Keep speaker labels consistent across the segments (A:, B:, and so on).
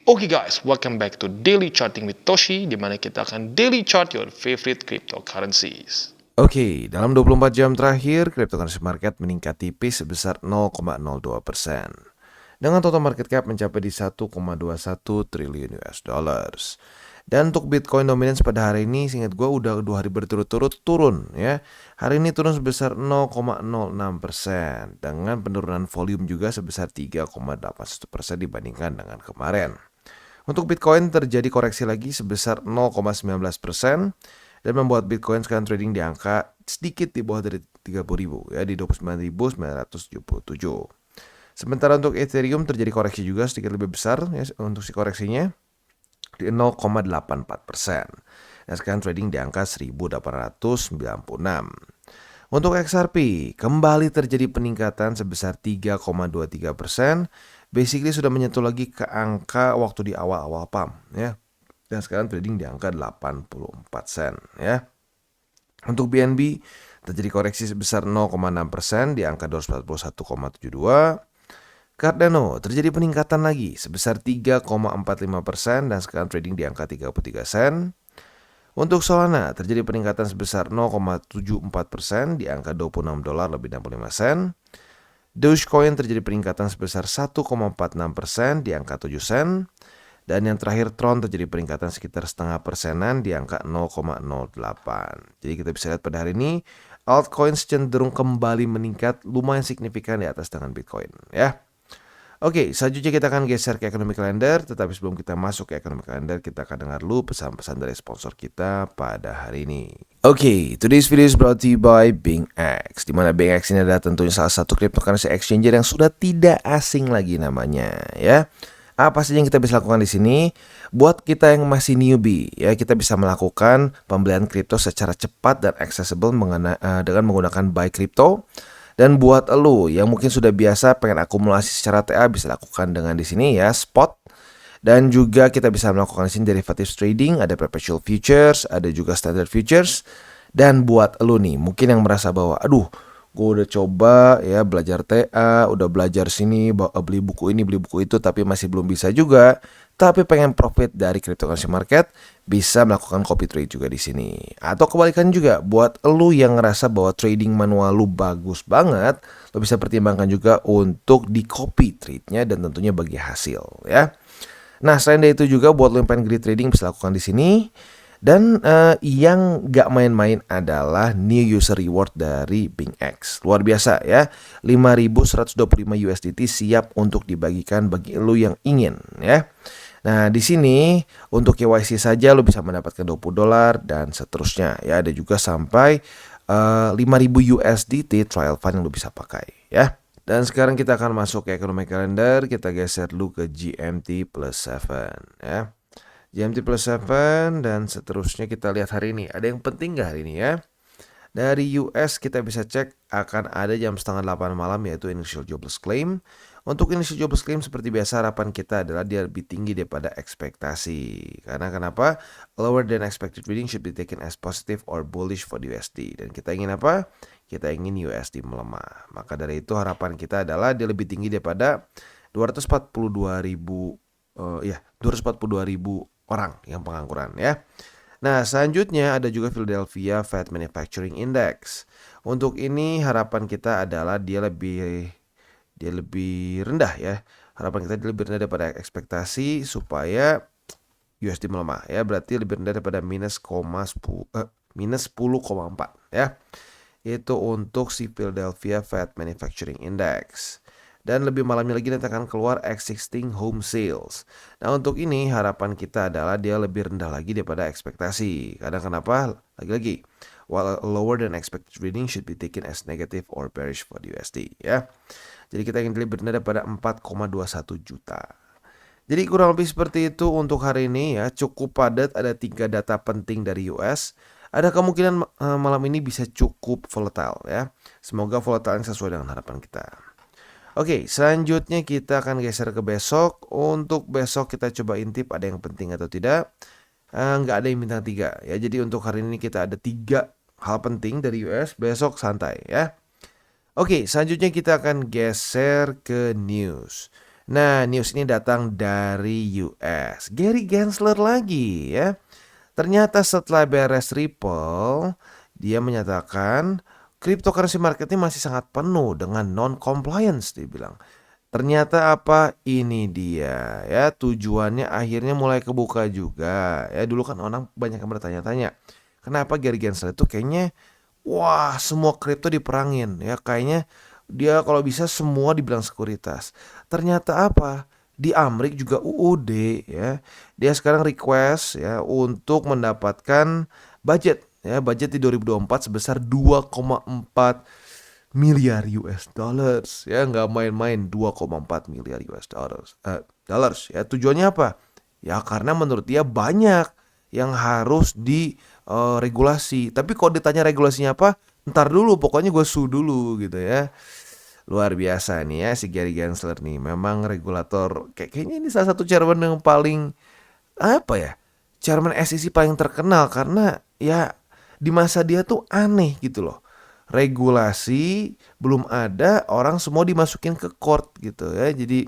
A: Oke guys, welcome back to Daily Charting with Toshi, di mana kita akan daily chart your favorite cryptocurrencies.
B: Oke, dalam 24 jam terakhir, cryptocurrency market meningkat tipis sebesar 0,02%. Dengan total market cap mencapai di 1,21 triliun US dollars. Dan untuk Bitcoin dominance pada hari ini, seingat gue udah 2 hari berturut-turut turun ya. Hari ini turun sebesar 0,06% dengan penurunan volume juga sebesar 3,81% dibandingkan dengan kemarin. Untuk Bitcoin terjadi koreksi lagi sebesar 0,19% dan membuat Bitcoin sekarang trading di angka sedikit di bawah dari 30.000 ya, di 29.977. Sementara untuk Ethereum terjadi koreksi juga sedikit lebih besar ya, untuk si koreksinya di 0,84%. Dan sekarang trading di angka 1.896. Untuk XRP, kembali terjadi peningkatan sebesar 3,23%. Basically sudah menyentuh lagi ke angka waktu di awal-awal pump ya. Dan sekarang trading di angka 84 sen ya. Untuk BNB terjadi koreksi sebesar 0,6% di angka 241,72. Cardano terjadi peningkatan lagi sebesar 3,45% dan sekarang trading di angka 33 sen. Untuk Solana terjadi peningkatan sebesar 0,74% di angka $26 lebih 65 sen. Dogecoin terjadi peningkatan sebesar 1,46% di angka 7 sen. Dan yang terakhir Tron terjadi peningkatan sekitar setengah persenan di angka 0,08. Jadi kita bisa lihat pada hari ini altcoins cenderung kembali meningkat lumayan signifikan di atas dengan Bitcoin ya. Oke, selanjutnya kita akan geser ke ekonomi kalender. Tetapi sebelum kita masuk ke ekonomi kalender, kita akan dengar dulu pesan-pesan dari sponsor kita pada hari ini. Oke, today's video is brought to you by BingX. Dimana BingX ini adalah tentunya salah satu cryptocurrency exchanger yang sudah tidak asing lagi namanya ya. Apa saja yang kita bisa lakukan di sini? Buat kita yang masih newbie, ya kita bisa melakukan pembelian kripto secara cepat dan accessible dengan menggunakan buy crypto. Dan buat lo yang mungkin sudah biasa pengen akumulasi secara TA bisa lakukan dengan di sini ya spot. Dan juga kita bisa melakukan di sini derivatives trading, ada perpetual futures, ada juga standard futures. Dan buat lo nih mungkin yang merasa bahwa aduh, gue udah coba ya belajar TA, udah belajar sini, beli buku ini, beli buku itu, tapi masih belum bisa juga. Tapi pengen profit dari cryptocurrency market, bisa melakukan copy trade juga di sini. Atau kebalikan juga, buat lu yang ngerasa bahwa trading manual lu bagus banget, lu bisa pertimbangkan juga untuk di copy trade-nya dan tentunya bagi hasil ya. Nah, selain dari itu juga buat lu yang pengen greedy trading bisa lakukan di sini. Dan yang gak main-main adalah new user reward dari BingX. Luar biasa ya, 5.125 USDT siap untuk dibagikan bagi lu yang ingin ya. Nah, di sini untuk KYC saja lu bisa mendapatkan $20 dan seterusnya ya. Ada juga sampai 5.000 USDT trial fund yang lu bisa pakai ya. Dan sekarang kita akan masuk ke ekonomi kalender. Kita geser dulu ke GMT plus 7 ya. GMT plus 7 dan seterusnya kita lihat hari ini. Ada yang penting gak hari ini ya? Dari US kita bisa cek akan ada jam setengah 8 malam yaitu initial jobless claim. Untuk initial jobless claim seperti biasa harapan kita adalah dia lebih tinggi daripada ekspektasi. Karena kenapa? Lower than expected reading should be taken as positive or bullish for the USD. Dan kita ingin apa? Kita ingin USD melemah. Maka dari itu harapan kita adalah dia lebih tinggi daripada 242.000 orang yang pengangguran ya. Nah, selanjutnya ada juga Philadelphia Fed Manufacturing Index. Untuk ini harapan kita adalah dia lebih rendah ya. Harapan kita dia lebih rendah daripada ekspektasi supaya USD melemah ya. Berarti lebih rendah daripada minus 10,4 ya. Itu untuk si Philadelphia Fed Manufacturing Index. Dan lebih malamnya lagi nanti akan keluar existing home sales. Nah, untuk ini harapan kita adalah dia lebih rendah lagi daripada ekspektasi. Karena kenapa? Lagi-lagi, while lower than expected reading should be taken as negative or bearish for the USD ya. Jadi kita ingin lebih rendah daripada 4,21 juta. Jadi kurang lebih seperti itu untuk hari ini ya. Cukup padat, ada 3 data penting dari US. Ada kemungkinan malam ini bisa cukup volatile ya. Semoga volatile sesuai dengan harapan kita. Oke, selanjutnya kita akan geser ke besok. Untuk besok kita coba intip ada yang penting atau tidak. Nggak ada yang bintang 3 ya. Jadi untuk hari ini kita ada 3 hal penting dari US. Besok santai ya. Oke, selanjutnya kita akan geser ke news. Nah, news ini datang dari US. Gary Gensler lagi ya. Ternyata setelah beres Ripple, dia menyatakan cryptocurrency market ini masih sangat penuh dengan non-compliance, dia bilang. Ternyata apa? Ini dia ya, tujuannya akhirnya mulai kebuka juga. Ya, dulu kan orang banyak yang bertanya-tanya, kenapa Gary Gensler itu kayaknya wah, semua kripto diperangin ya, kayaknya dia kalau bisa semua dibilang sekuritas. Ternyata apa? Di Amrik juga UUD ya. Dia sekarang request ya untuk mendapatkan budget ya, budget di 2024 sebesar 2,4 miliar US dollars ya, nggak main-main 2,4 miliar US dollars ya. Tujuannya apa? Ya karena menurut dia banyak yang harus regulasi. Tapi kalau ditanya regulasinya apa, ntar dulu, pokoknya gue dulu gitu ya. Luar biasa nih ya si Gary Gensler nih. Memang regulator kayaknya ini salah satu chairman yang paling apa ya? Chairman SEC paling terkenal karena ya di masa dia tuh aneh gitu loh. Regulasi belum ada, orang semua dimasukin ke court gitu ya. Jadi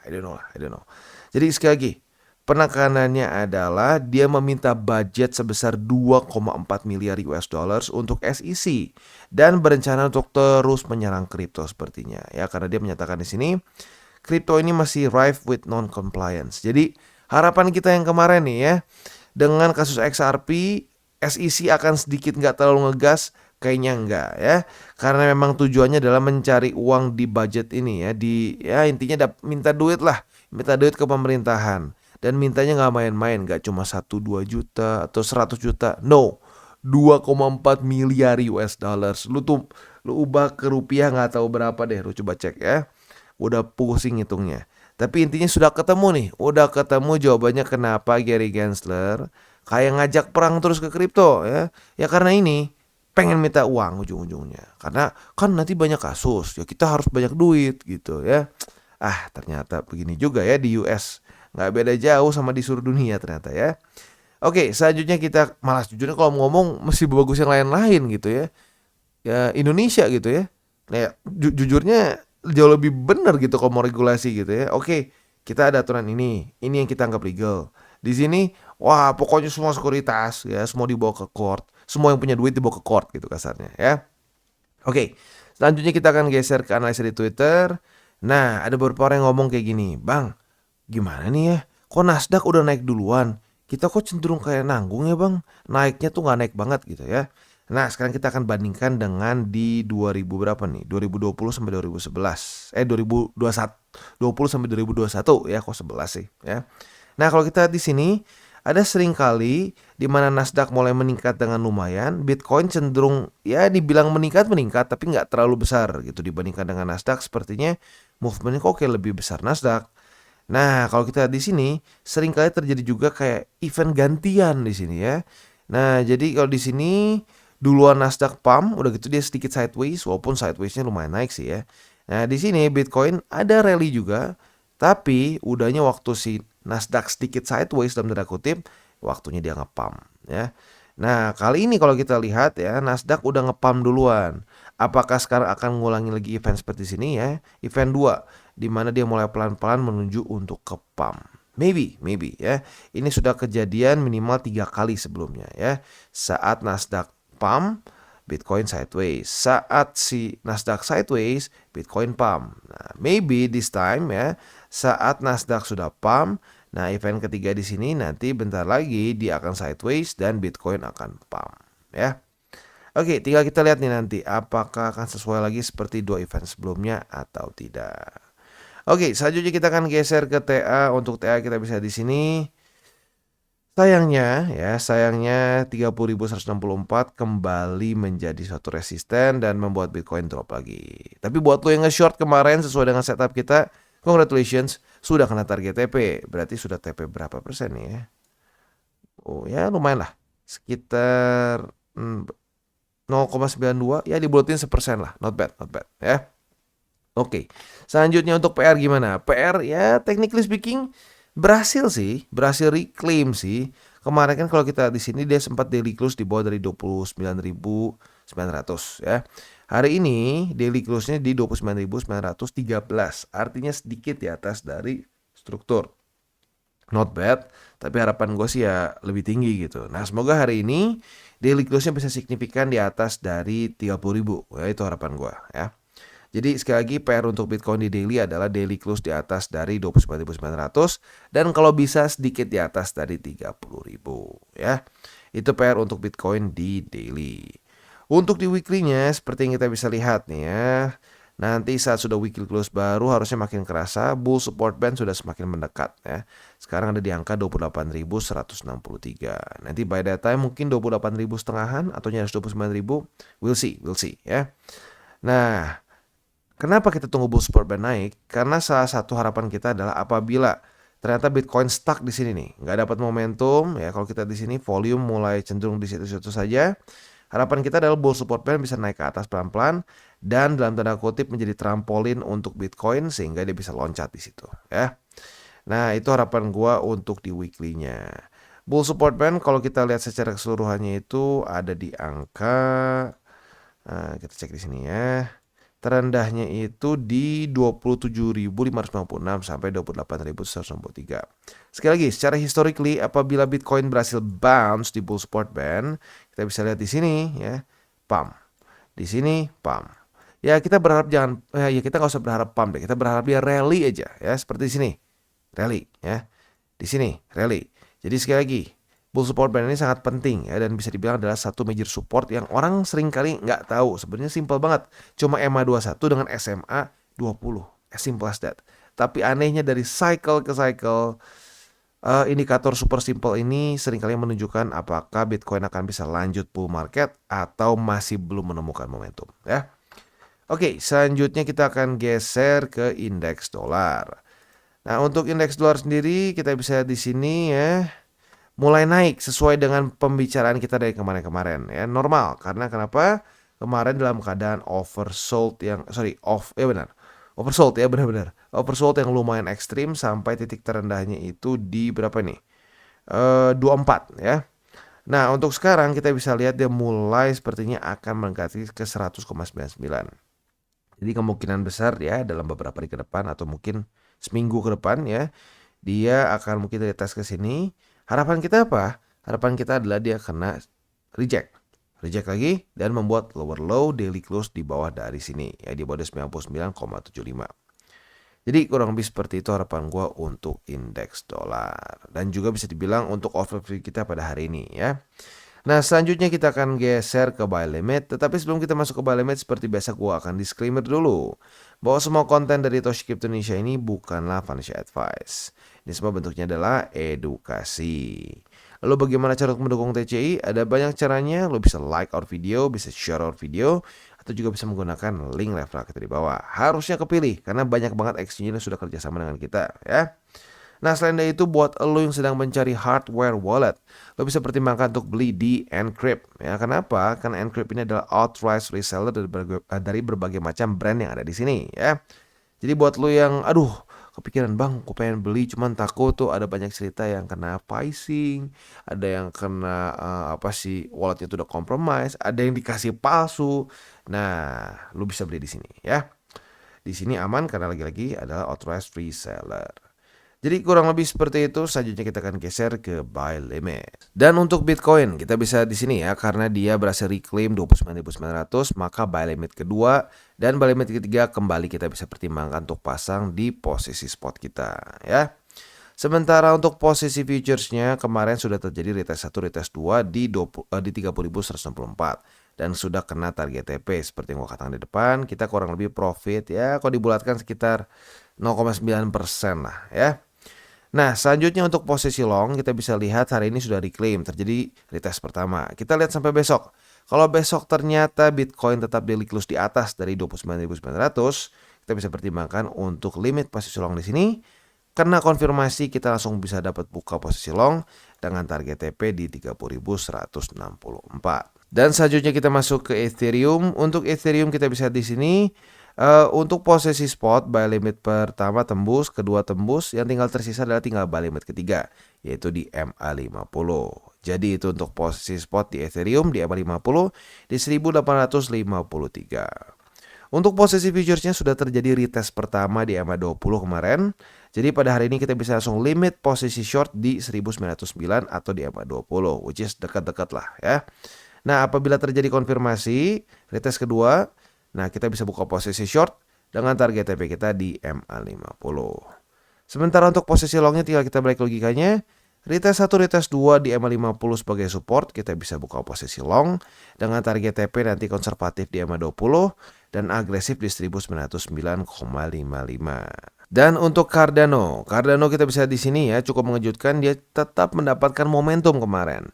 B: I don't know lah, I don't know. Jadi sekali lagi, penekanannya adalah dia meminta budget sebesar 2,4 miliar US dollars untuk SEC dan berencana untuk terus menyerang kripto sepertinya ya, karena dia menyatakan di sini kripto ini masih rife with non-compliance. Jadi harapan kita yang kemarin nih ya, dengan kasus XRP, SEC akan sedikit nggak terlalu ngegas, kayaknya enggak ya, karena memang tujuannya adalah mencari uang di budget ini ya, intinya minta duit lah, minta duit ke pemerintahan. Dan mintanya nggak main-main, nggak cuma 1-2 juta atau 100 juta. No, 2,4 miliar US dollars. Lu ubah ke rupiah nggak tahu berapa deh. Lu coba cek ya. Udah pusing hitungnya. Tapi intinya sudah ketemu nih. Udah ketemu jawabannya kenapa Gary Gensler kayak ngajak perang terus ke kripto ya. Ya karena ini pengen minta uang ujung-ujungnya. Karena kan nanti banyak kasus. Ya kita harus banyak duit gitu ya. Ternyata begini juga ya di US. Nggak beda jauh sama di seluruh dunia ternyata ya. Oke, selanjutnya kita malas jujurnya kalau ngomong mesti bagus yang lain-lain gitu ya. Ya Indonesia gitu ya. Nah, jujurnya jauh lebih benar gitu kalau mau regulasi gitu ya. Oke, kita ada aturan ini yang kita anggap legal. Di sini, wah pokoknya semua sekuritas ya, semua dibawa ke court, semua yang punya duit dibawa ke court gitu kasarnya ya. Oke, selanjutnya kita akan geser ke analisa di Twitter. Nah, ada beberapa orang yang ngomong kayak gini, Bang, gimana nih ya? Kok Nasdaq udah naik duluan? Kita kok cenderung kayak nanggung ya bang? Naiknya tuh nggak naik banget gitu ya. Nah sekarang kita akan bandingkan dengan di 2000 berapa nih? 2020 sampai 2011. 2021. 20 sampai 2021 ya, kok 11 sih ya. Nah kalau kita di sini ada sering kali di mana Nasdaq mulai meningkat dengan lumayan, Bitcoin cenderung ya dibilang meningkat tapi nggak terlalu besar gitu dibandingkan dengan Nasdaq. Sepertinya movementnya kok kayak lebih besar Nasdaq. Nah, kalau kita di sini sering kali terjadi juga kayak event gantian di sini ya. Nah, jadi kalau di sini duluan Nasdaq pump, udah gitu dia sedikit sideways, walaupun sidewaysnya lumayan naik sih ya. Nah, di sini Bitcoin ada rally juga, tapi udahnya waktu si Nasdaq sedikit sideways dalam tanda kutip, waktunya dia nge-pump ya. Nah, kali ini kalau kita lihat ya, Nasdaq udah nge-pump duluan. Apakah sekarang akan ngulangi lagi event seperti sini ya? Event 2 di mana dia mulai pelan-pelan menuju untuk ke pump. Maybe ya. Ini sudah kejadian minimal 3 kali sebelumnya ya. Saat Nasdaq pump, Bitcoin sideways. Saat si Nasdaq sideways, Bitcoin pump. Nah, maybe this time ya, saat Nasdaq sudah pump, nah event ketiga di sini nanti bentar lagi dia akan sideways dan Bitcoin akan pump ya. Oke, tinggal kita lihat nih nanti apakah akan sesuai lagi seperti 2 event sebelumnya atau tidak. Oke, selanjutnya kita akan geser ke TA. Untuk TA kita bisa di sini. Sayangnya 30.164 kembali menjadi suatu resisten dan membuat Bitcoin drop lagi. Tapi buat lo yang nge-short kemarin sesuai dengan setup kita, congratulations, sudah kena target TP. Berarti sudah TP berapa persen nih ya? Oh ya lumayan lah. Sekitar 0,92 ya, dibuletin 1% lah. Not bad ya. Oke, selanjutnya untuk PR gimana? PR ya technically speaking berhasil reclaim sih. Kemarin kan kalau kita di sini dia sempat daily close di bawah dari 29.000 ya. Hari ini daily close-nya di 29.913, artinya sedikit di atas dari struktur. Not bad, tapi harapan gue sih ya lebih tinggi gitu. Nah, semoga hari ini daily close-nya bisa signifikan di atas dari 30.000. Ya, itu harapan gue ya. Jadi sekali lagi PR untuk Bitcoin di daily adalah daily close di atas dari 29.900 dan kalau bisa sedikit di atas dari 30.000 ya. Itu PR untuk Bitcoin di daily. Untuk di weekly-nya seperti yang kita bisa lihat nih ya. Nanti saat sudah weekly close baru harusnya makin kerasa, bull support band sudah semakin mendekat ya. Sekarang ada di angka 28.163. Nanti by that time mungkin 28.000 setengahan atau nyaris 29.000. We'll see ya. Nah, kenapa kita tunggu bull support band naik? Karena salah satu harapan kita adalah apabila ternyata Bitcoin stuck di sini nih, nggak dapat momentum ya. Kalau kita di sini volume mulai cenderung di situ-situ saja. Harapan kita adalah bull support band bisa naik ke atas pelan-pelan dan dalam tanda kutip menjadi trampolin untuk Bitcoin sehingga dia bisa loncat di situ ya. Nah, itu harapan gua untuk di weekly-nya. Bull support band kalau kita lihat secara keseluruhannya itu ada di angka kita cek di sini ya. Terendahnya itu di 27.556 sampai 28.163. Sekali lagi, secara historically apabila Bitcoin berhasil bounce di bull support band, kita bisa lihat di sini ya, pump. Di sini pump. Ya kita berharap kita nggak usah berharap pump deh, kita berharap dia rally aja ya, seperti di sini. Rally ya. Di sini rally. Jadi sekali lagi, bull support band ini sangat penting ya dan bisa dibilang adalah satu major support yang orang sering kali nggak tahu. Sebenarnya simple banget. Cuma EMA 21 dengan SMA 20. As simple as that. Tapi anehnya dari cycle ke cycle, indikator super simple ini seringkali menunjukkan apakah Bitcoin akan bisa lanjut bull market atau masih belum menemukan momentum ya. Oke, selanjutnya kita akan geser ke indeks dolar. Nah, untuk indeks dolar sendiri kita bisa lihat di sini ya. Mulai naik sesuai dengan pembicaraan kita dari kemarin-kemarin ya, normal karena kenapa? Kemarin dalam keadaan oversold yang oversold ya, benar-benar oversold yang lumayan ekstrim sampai titik terendahnya itu di berapa nih? 24 ya. Nah, untuk sekarang kita bisa lihat dia mulai sepertinya akan mendekati ke 100,99. Jadi kemungkinan besar ya dalam beberapa hari ke depan atau mungkin seminggu ke depan ya, dia akan mungkin retest ke sini. Harapan kita apa? Harapan kita adalah dia kena reject lagi dan membuat lower low daily close di bawah dari sini ya, di bawah 99,75. Jadi kurang lebih seperti itu harapan gua untuk indeks dolar dan juga bisa dibilang untuk overview kita pada hari ini ya. Nah, selanjutnya kita akan geser ke buy limit. Tetapi sebelum kita masuk ke buy limit, seperti biasa gua akan disclaimer dulu bahwa semua konten dari Toshi Crypto Indonesia ini bukanlah financial advice. Ini semua bentuknya adalah edukasi. Lalu bagaimana cara untuk mendukung TCI? Ada banyak caranya. Lo bisa like our video, bisa share our video, atau juga bisa menggunakan link referral kita di bawah. Harusnya kepilih karena banyak banget exchange yang sudah kerjasama dengan kita ya. Nah, selain dari itu buat lo yang sedang mencari hardware wallet, lo bisa pertimbangkan untuk beli di Encrypt ya. Kenapa? Karena Encrypt ini adalah authorized reseller dari berbagai macam brand yang ada di sini ya. Jadi buat lo yang kepikiran bang, aku pengen beli cuman takut tuh ada banyak cerita yang kena phishing, ada yang kena walletnya tuh udah compromise, ada yang dikasih palsu. Nah, lo bisa beli di sini ya. Di sini aman karena lagi-lagi adalah authorized reseller. Jadi kurang lebih seperti itu. Selanjutnya kita akan geser ke buy limit. Dan untuk Bitcoin kita bisa di sini ya, karena dia berhasil reclaim 29.900, maka buy limit kedua dan buy limit ketiga kembali kita bisa pertimbangkan untuk pasang di posisi spot kita ya. Sementara untuk posisi futuresnya kemarin sudah terjadi retest 1, retest 2 di 30.164 dan sudah kena target TP seperti yang gua katakan di depan. Kita kurang lebih profit ya, kalau dibulatkan sekitar 0,9% lah ya. Nah, selanjutnya untuk posisi long kita bisa lihat hari ini sudah reclaim, terjadi retest pertama. Kita lihat sampai besok. Kalau besok ternyata Bitcoin tetap daily close di atas dari 29.900, kita bisa pertimbangkan untuk limit posisi long di sini. Karena konfirmasi kita langsung bisa dapat buka posisi long dengan target TP di 30.164. Dan selanjutnya kita masuk ke Ethereum. Untuk Ethereum kita bisa di sini. Untuk posisi spot buy limit pertama tembus, kedua tembus, yang tinggal tersisa adalah tinggal buy limit ketiga yaitu di MA50. Jadi itu untuk posisi spot di Ethereum di EMA50 di 1853. Untuk posisi futuresnya sudah terjadi retest pertama di EMA20 kemarin. Jadi pada hari ini kita bisa langsung limit posisi short di 1909 atau di EMA20, which is dekat-dekat lah ya. Nah, apabila terjadi konfirmasi retest kedua, nah kita bisa buka posisi short dengan target TP kita di MA50. Sementara untuk posisi longnya tinggal kita balik logikanya. Retest 1, retest 2 di MA50 sebagai support, kita bisa buka posisi long dengan target TP nanti konservatif di MA20 dan agresif di 1909,55. Dan untuk Cardano kita bisa di sini ya, cukup mengejutkan, dia tetap mendapatkan momentum kemarin.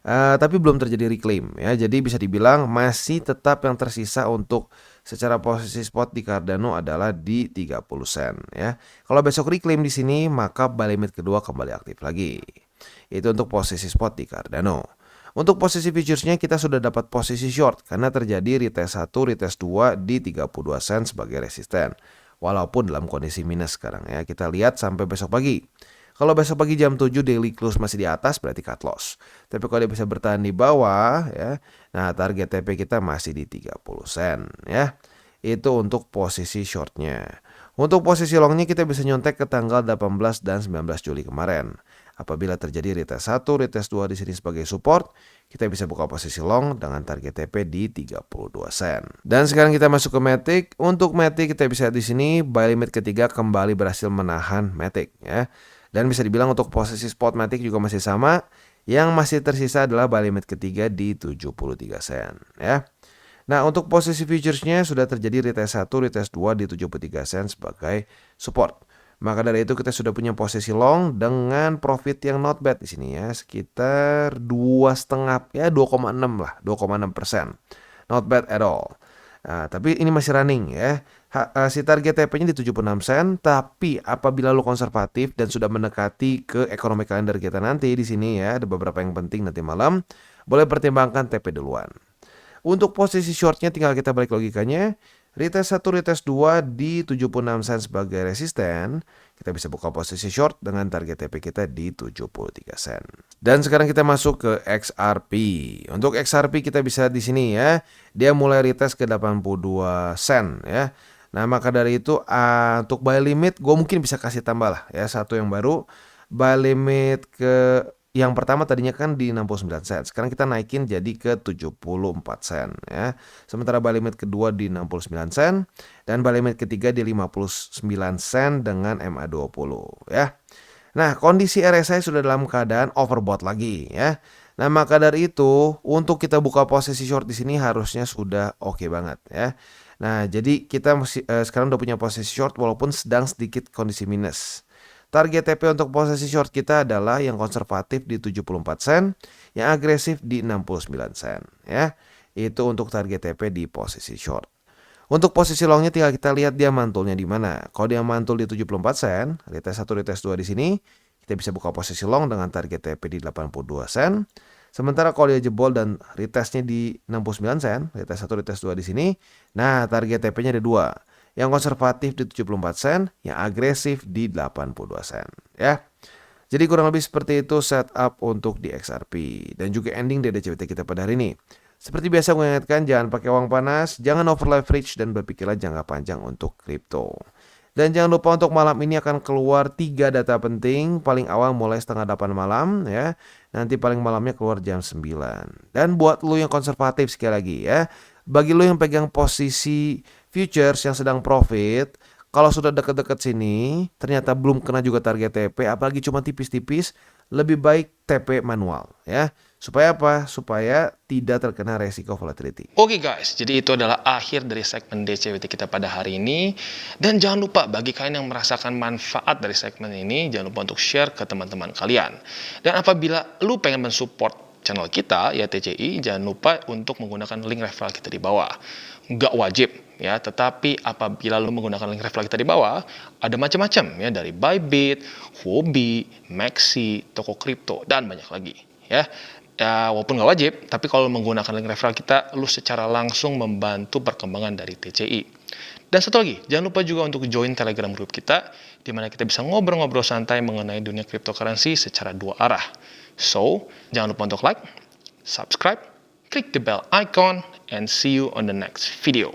B: Tapi belum terjadi reclaim ya, jadi bisa dibilang masih tetap yang tersisa untuk secara posisi spot di Cardano adalah di 30 sen ya. Kalau besok reclaim di sini maka buy limit kedua kembali aktif lagi. Itu untuk posisi spot di Cardano. Untuk posisi futuresnya kita sudah dapat posisi short karena terjadi retest 1, retest 2 di 32 sen sebagai resisten. Walaupun dalam kondisi minus sekarang ya, kita lihat sampai besok pagi. Kalau besok pagi jam 7 daily close masih di atas berarti cut loss. Tapi kalau dia bisa bertahan di bawah ya, nah target TP kita masih di 30 sen ya. Itu untuk posisi shortnya. Untuk posisi longnya kita bisa nyontek ke tanggal 18 dan 19 Juli kemarin. Apabila terjadi retest 1, retest 2 di sini sebagai support, kita bisa buka posisi long dengan target TP di 32 sen. Dan sekarang kita masuk ke Matic. Untuk Matic kita bisa di sini buy limit ketiga kembali berhasil menahan Matic ya. Dan bisa dibilang untuk posisi spot Matic juga masih sama. Yang masih tersisa adalah buy limit ketiga di 73 sen ya. Nah, untuk posisi futuresnya sudah terjadi retest 1, retest 2 di 73 sen sebagai support. Maka dari itu kita sudah punya posisi long dengan profit yang not bad di sini ya, sekitar 2,5 ya 2,6 lah, 2,6%. Not bad at all. Nah, tapi ini masih running ya. Si target TP-nya di 76 sen, tapi apabila lo konservatif dan sudah mendekati ke economic calendar kita nanti di sini ya, ada beberapa yang penting nanti malam, boleh pertimbangkan TP duluan. Untuk posisi shortnya tinggal kita balik logikanya. Retest 1, retest 2 di 76 sen sebagai resisten. Kita bisa buka posisi short dengan target TP kita di 73 sen. Dan sekarang kita masuk ke XRP. Untuk XRP kita bisa di sini ya. Dia mulai retest ke 82 sen ya. Nah, maka dari itu untuk buy limit gue mungkin bisa kasih tambah lah ya, satu yang baru. Buy limit ke yang pertama tadinya kan di 69 sen. Sekarang kita naikin jadi ke 74 sen ya. Sementara buy limit kedua di 69 sen dan buy limit ketiga di 59 sen dengan MA20 ya. Nah, kondisi RSI sudah dalam keadaan overbought lagi ya. Nah, maka dari itu untuk kita buka posisi short di sini harusnya sudah oke banget ya. Nah, jadi kita sekarang udah punya posisi short walaupun sedang sedikit kondisi minus. Target TP untuk posisi short kita adalah yang konservatif di 74 sen, yang agresif di 69 sen ya. Itu untuk target TP di posisi short. Untuk posisi longnya tinggal kita lihat dia mantulnya di mana. Kalau dia mantul di 74 sen, retest 1, retest 2 di sini, kita bisa buka posisi long dengan target TP di 82 sen. Sementara kalau dia jebol dan retestnya di 69 sen, retest 1, retest 2 di sini, nah target TP-nya ada dua. Yang konservatif di 74 sen, yang agresif di 82 sen ya. Jadi kurang lebih seperti itu setup untuk di XRP dan juga ending DDCWT kita pada hari ini. Seperti biasa gue ingatkan jangan pakai uang panas, jangan over leverage dan berpikirlah jangka panjang untuk kripto. Dan jangan lupa untuk malam ini akan keluar 3 data penting, paling awal mulai setengah 8 malam ya. Nanti paling malamnya keluar jam 9. Dan buat lo yang konservatif sekali lagi ya, bagi lo yang pegang posisi futures yang sedang profit, kalau sudah dekat-dekat sini ternyata belum kena juga target TP, apalagi cuma tipis-tipis, lebih baik TP manual ya. Supaya apa? Supaya tidak terkena resiko volatility.
A: Oke guys, jadi itu adalah akhir dari segmen DCWT kita pada hari ini. Dan jangan lupa bagi kalian yang merasakan manfaat dari segmen ini, jangan lupa untuk share ke teman-teman kalian. Dan apabila lu pengen mensupport channel kita, ya TCI, jangan lupa untuk menggunakan link referral kita di bawah. Nggak wajib ya, tetapi apabila lu menggunakan link referral kita di bawah, ada macam-macam ya, dari Bybit, Huobi, Maxi, toko kripto, dan banyak lagi ya. Ya, walaupun nggak wajib, tapi kalau menggunakan link referral kita, lu secara langsung membantu perkembangan dari TCI. Dan satu lagi, jangan lupa juga untuk join Telegram group kita, di mana kita bisa ngobrol-ngobrol santai mengenai dunia cryptocurrency secara dua arah. So, jangan lupa untuk like, subscribe, click the bell icon, and see you on the next video.